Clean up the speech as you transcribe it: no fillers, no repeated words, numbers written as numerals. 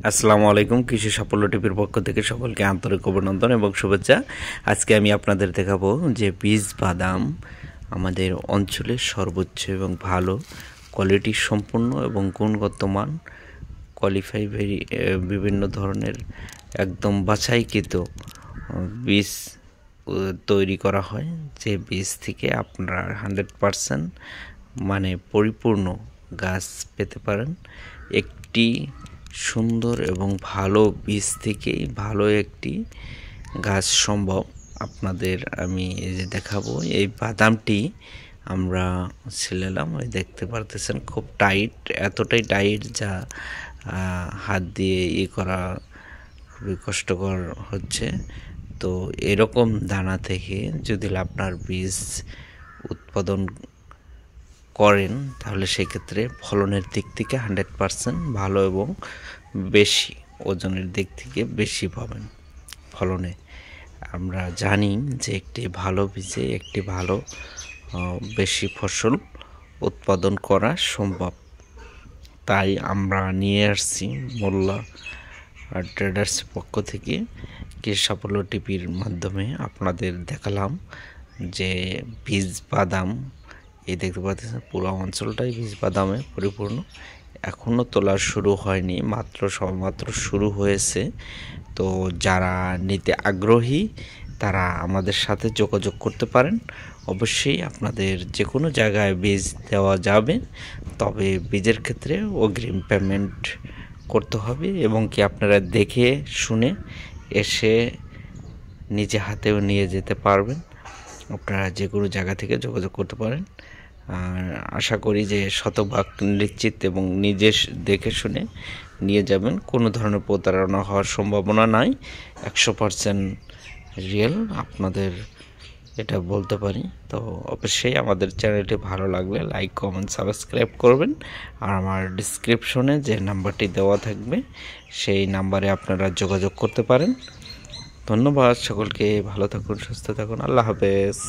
আসসালামু আলাইকুম। কৃষি সাফল্য টিভির পক্ষ থেকে সকলকে আন্তরিক অভিনন্দন এবং শুভেচ্ছা। আজকে আমি আপনাদের দেখাবো যে বীজ বাদাম আমাদের অঞ্চলের সর্বোচ্চ এবং ভালো কোয়ালিটি সম্পন্ন এবং গুণগত মান কোয়ালিফাই বিভিন্ন ধরনের একদম বাছাইকৃত বীজ তৈরি করা হয়, যে বীজ থেকে আপনারা 100% মানে পরিপূর্ণ গাছ পেতে পারেন। একটি সুন্দর এবং ভালো বীজ থেকেই ভালো একটি গাছ সম্ভব। আপনাদের আমি এই যে দেখাবো, এই বাদামটি আমরা ছিলাম, ওই দেখতে পারতেছেন খুব টাইট, এতটাই টাইট যা হাত দিয়ে করা খুবই কষ্টকর হচ্ছে। তো এরকম দানা থেকে যদি আপনার বীজ উৎপাদন করেন তাহলে সেক্ষেত্রে ফলনের দিক থেকে 100% ভালো এবং বেশি ওজনের দিক থেকে বেশি পাবেন ফলনে। আমরা জানি যে একটি ভালো বীজে একটি ভালো বেশি ফসল উৎপাদন করা সম্ভব। তাই আমরা নিয়ে আসছি মোল্লা ট্রেডার্স পক্ষ থেকে কৃষি সাফল্য টিভির মাধ্যমে আপনাদের দেখালাম যে বীজ বাদাম। এই দেখতে পাচ্ছেন পুরো অঞ্চলটাই বীজ বাদামে পরিপূর্ণ। এখনও তোলা শুরু হয়নি, সবেমাত্র শুরু হয়েছে। তো যারা নিতে আগ্রহী তারা আমাদের সাথে যোগাযোগ করতে পারেন। অবশ্যই আপনাদের যে কোনো জায়গায় বীজ দেওয়া যাবে, তবে বীজের ক্ষেত্রে অগ্রিম পেমেন্ট করতে হবে এবং কি আপনারা দেখে শুনে এসে নিজে হাতেও নিয়ে যেতে পারবেন। আপনারা যে কোনো জায়গা থেকে যোগাযোগ করতে পারেন। আর আশা করি যে শতভাগ নিশ্চিত এবং নিজে দেখে শুনে নিয়ে যাবেন। কোনো ধরনের প্রতারণা হওয়ার সম্ভাবনা নাই, 100% রিয়েল, আপনাদের এটা বলতে পারি। তো অবশ্যই আমাদের চ্যানেলটি ভালো লাগলে লাইক, কমেন্ট, সাবস্ক্রাইব করবেন। আর আমার ডিসক্রিপশনে যে নাম্বারটি দেওয়া থাকবে সেই নাম্বারে আপনারা যোগাযোগ করতে পারেন। ধন্যবাদ সকলকে। ভালো থাকুন, সুস্থ থাকুন। আল্লাহ হাফেজ।